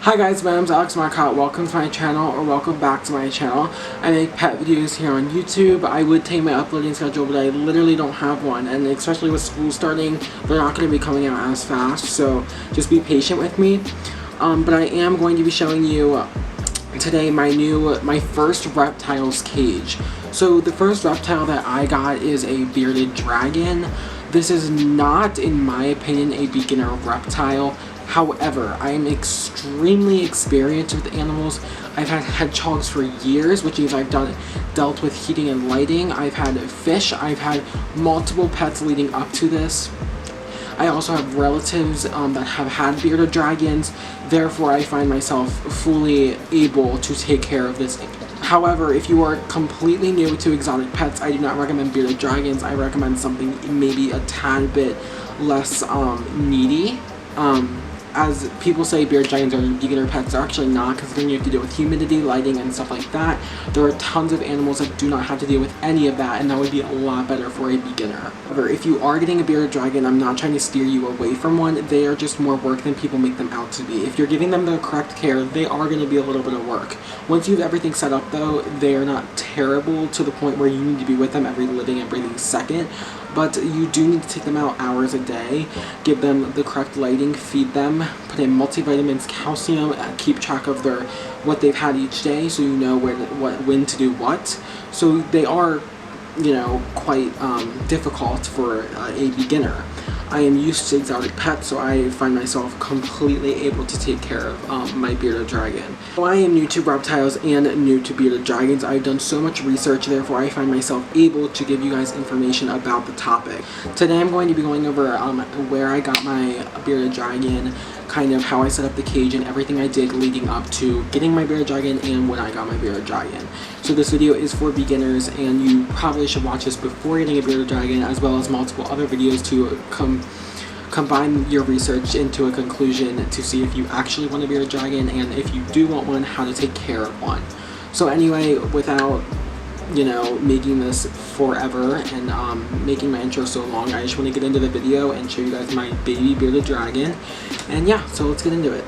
Hi guys, my name's Alex Marcotte. Welcome to my channel, or welcome back to my channel. I make pet videos here on YouTube. I would take my uploading schedule, but I literally don't have one, and especially with school starting, they're not going to be coming out as fast, so just be patient with me. But I am going to be showing you today my first reptiles cage. So the first reptile that I got is a bearded dragon. This is not, in my opinion, a beginner reptile. However, I am extremely experienced with animals. I've had hedgehogs for years, which means I've dealt with heating and lighting. I've had fish. I've had multiple pets leading up to this. I also have relatives that have had bearded dragons. Therefore, I find myself fully able to take care of this. However, if you are completely new to exotic pets, I do not recommend bearded dragons. I recommend something maybe a tad bit less needy. As people say, bearded dragons are beginner pets, they're actually not, because then you have to deal with humidity, lighting, and stuff like that. There are tons of animals that do not have to deal with any of that, and that would be a lot better for a beginner. However, if you are getting a bearded dragon, I'm not trying to steer you away from one. They are just more work than people make them out to be. If you're giving them the correct care, they are going to be a little bit of work. Once you have everything set up, though, they are not terrible to the point where you need to be with them every living and breathing second. But you do need to take them out hours a day, give them the correct lighting, feed them, put in multivitamins, calcium, keep track of what they've had each day, so you know when to do what. So they are, quite difficult for a beginner. I am used to exotic pets, so I find myself completely able to take care of my bearded dragon. So I am new to reptiles and new to bearded dragons. I've done so much research, therefore I find myself able to give you guys information about the topic. Today I'm going to be going over where I got my bearded dragon, kind of how I set up the cage, and everything I did leading up to getting my bearded dragon and when I got my bearded dragon. So this video is for beginners, and you probably should watch this before getting a bearded dragon, as well as multiple other videos to combine your research into a conclusion to see if you actually want a bearded dragon, and if you do want one, how to take care of one. So anyway, without making this forever and making my intro so long, I just want to get into the video and show you guys my baby bearded dragon. And yeah, so let's get into it.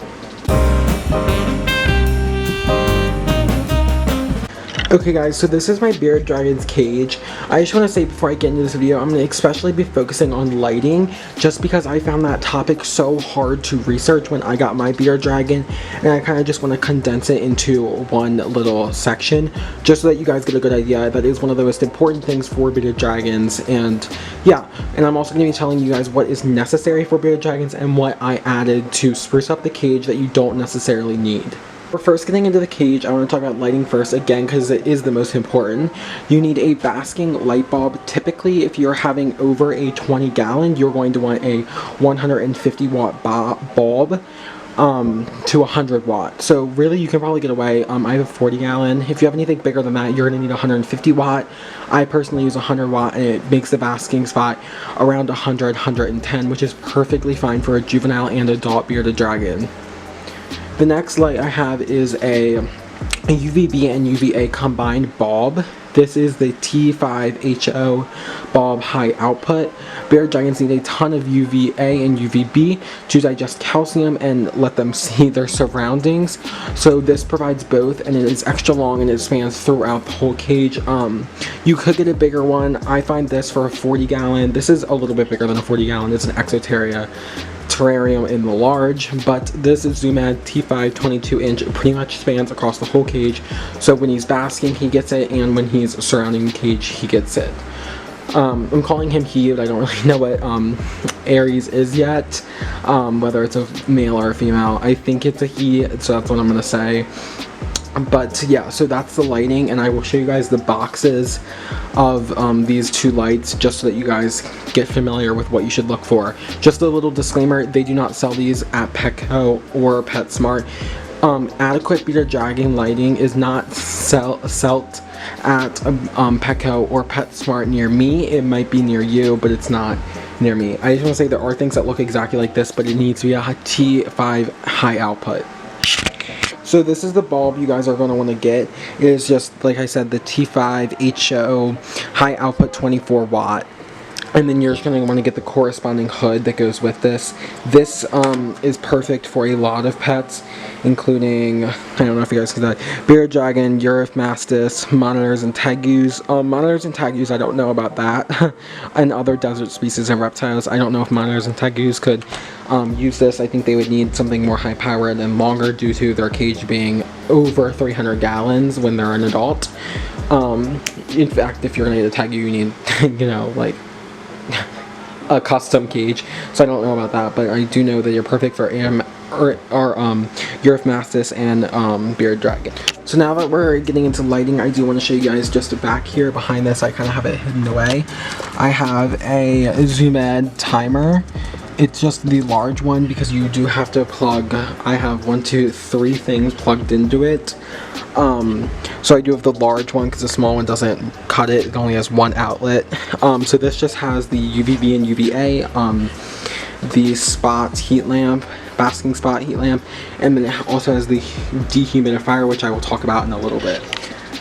Okay guys, so this is my bearded dragon's cage. I just want to say before I get into this video, I'm going to especially be focusing on lighting, just because I found that topic so hard to research when I got my bearded dragon, and I kind of just want to condense it into one little section, just so that you guys get a good idea. That is one of the most important things for bearded dragons, and yeah, and I'm also going to be telling you guys what is necessary for bearded dragons and what I added to spruce up the cage that you don't necessarily need. For first getting into the cage, I want to talk about lighting first, again, because it is the most important. You need a basking light bulb. Typically, if you're having over a 20 gallon, you're going to want a 150 watt bulb to 100 watt. So really, you can probably get away. I have a 40 gallon. If you have anything bigger than that, you're going to need 150 watt. I personally use 100 watt, and it makes the basking spot around 100, 110, which is perfectly fine for a juvenile and adult bearded dragon. The next light I have is a UVB and UVA combined bulb. This is the T5HO bulb high output. Bearded dragons need a ton of UVA and UVB to digest calcium and let them see their surroundings. So this provides both, and it is extra long and it spans throughout the whole cage. You could get a bigger one. I find this for a 40 gallon. This is a little bit bigger than a 40 gallon. It's an Terrarium in the large, but this is Zoomad T5 22-inch. It pretty much spans across the whole cage, so when he's basking he gets it, and when he's surrounding the cage he gets it. I'm calling him he, but I don't really know what Aries is yet, whether it's a male or a female. I think it's a he, so that's what I'm gonna say. But yeah, so that's the lighting, and I will show you guys the boxes of these two lights, just so that you guys get familiar with what you should look for. Just a little disclaimer, they do not sell these at Petco or PetSmart. Adequate bearded dragon lighting is not sold at Petco or PetSmart near me. It might be near you, but it's not near me. I just want to say there are things that look exactly like this, but it needs to be a T5 high output. So this is the bulb you guys are going to want to get. It is just, like I said, the T5HO high output 24 watt. And then you're just going to want to get the corresponding hood that goes with this. This is perfect for a lot of pets, including, I don't know if you guys can see, bearded dragon, Euphemastus, monitors and tegus. Monitors and tegus, I don't know about that. And other desert species and reptiles, I don't know if monitors and tegus could use this. I think they would need something more high powered and longer due to their cage being over 300 gallons when they're an adult. In fact, if you're going to get a tegu, you need, you know, like, a custom cage, so I don't know about that, but I do know that you're perfect for Euphemastus and bearded dragon. So now that we're getting into lighting, I do want to show you guys just back here behind this. I kind of have it hidden away. I have a zoom in timer. It's just the large one because you do have to plug. I have 1, 2, 3 things plugged into it. So I do have the large one because the small one doesn't cut it. It only has one outlet. So this just has the UVB and UVA, the spot heat lamp, basking spot heat lamp, and then it also has the dehumidifier, which I will talk about in a little bit.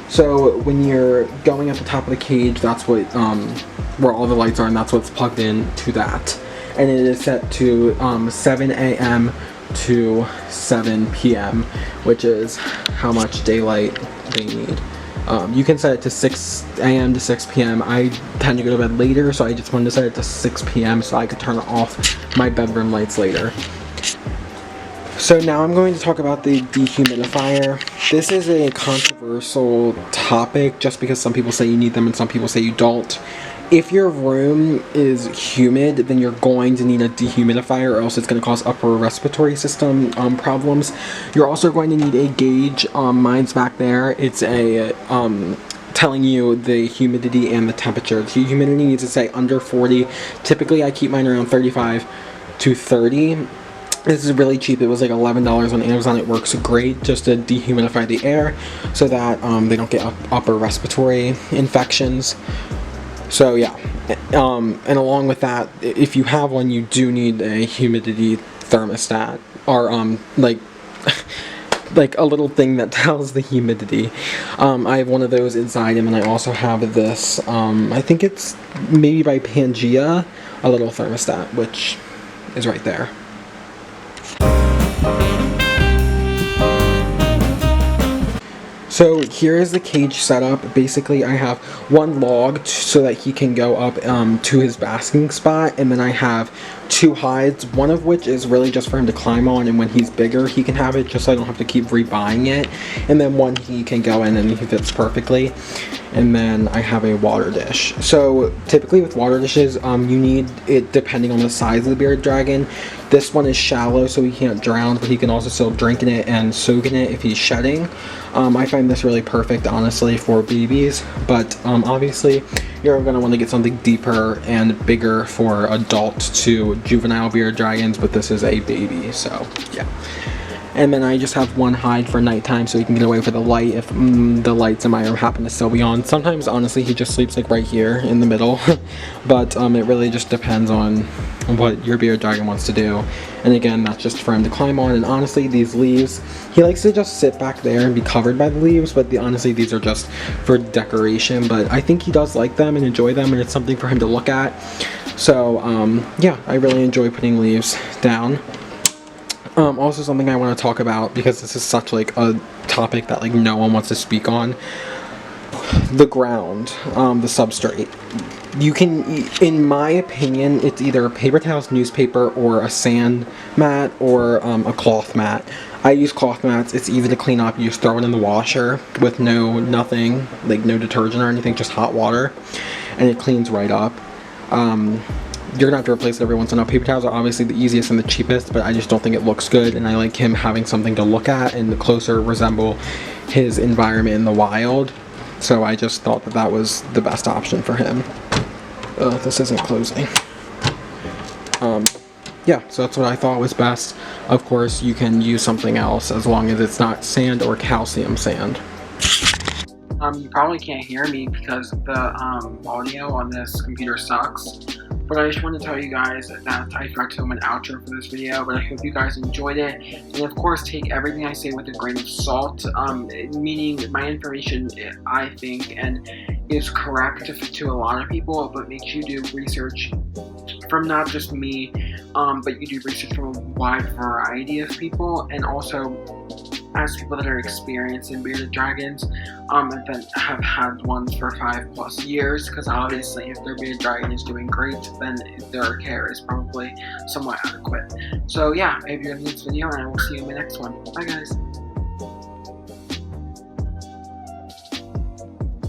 So when you're going at the top of the cage, that's what where all the lights are, and that's what's plugged in to that. And it is set to 7 a.m. to 7 p.m., which is how much daylight they need. You can set it to 6 a.m. to 6 p.m. I tend to go to bed later, so I just wanted to set it to 6 p.m. so I could turn off my bedroom lights later. So now I'm going to talk about the dehumidifier. This is a controversial topic just because some people say you need them and some people say you don't. If your room is humid, then you're going to need a dehumidifier or else it's going to cause upper respiratory system problems. You're also going to need a gauge. Mine's back there. It's a telling you the humidity and the temperature. The humidity needs to say under 40. Typically I keep mine around 35 to 30. This is really cheap. It was like $11 on Amazon. It works great just to dehumidify the air so that they don't get upper respiratory infections. So yeah, and along with that, if you have one, you do need a humidity thermostat or like a little thing that tells the humidity. I have one of those inside, and then I also have this, I think it's maybe by Pangea, a little thermostat, which is right there. So here is the cage setup. Basically I have one log so that he can go up to his basking spot, and then I have 2 hides, one of which is really just for him to climb on, and when he's bigger he can have it just so I don't have to keep rebuying it, and then one he can go in and he fits perfectly. And then I have a water dish. So typically with water dishes, you need it depending on the size of the bearded dragon. This one is shallow so he can't drown, but he can also still drink in it and soak in it if he's shedding. I find this really perfect, honestly, for babies, but obviously you're going to want to get something deeper and bigger for adult to juvenile bearded dragons, but this is a baby, so yeah. And then I just have one hide for nighttime so he can get away for the light if the lights in my room happen to still be on. Sometimes, honestly, he just sleeps like right here in the middle. But it really just depends on what your bearded dragon wants to do. And again, that's just for him to climb on. And honestly, these leaves, he likes to just sit back there and be covered by the leaves. But honestly, these are just for decoration. But I think he does like them and enjoy them, and it's something for him to look at. So yeah, I really enjoy putting leaves down. Also something I want to talk about, because this is such like a topic that like no one wants to speak on. The ground, the substrate. You can, in my opinion, it's either paper towels, newspaper, or a sand mat, or a cloth mat. I use cloth mats. It's easy to clean up. You just throw it in the washer with nothing, like no detergent or anything, just hot water, and it cleans right up. You're gonna have to replace it every once in a while. Paper towels are obviously the easiest and the cheapest, but I just don't think it looks good, and I like him having something to look at and closer resemble his environment in the wild. So I just thought that that was the best option for him. This isn't closing. Yeah, so that's what I thought was best. Of course, you can use something else as long as it's not sand or calcium sand. You probably can't hear me because the audio on this computer sucks. But I just want to tell you guys that I forgot to film an outro for this video, but I hope you guys enjoyed it. And of course, take everything I say with a grain of salt, meaning my information, I think, and is correct to a lot of people, but makes you do research from not just me, but you do research from a wide variety of people, and also as people that are experienced in bearded dragons, and that have had ones for 5+ years, because obviously if their bearded dragon is doing great, then their care is probably somewhat adequate. So yeah, I hope you enjoyed this video, and I will see you in my next one. Bye guys!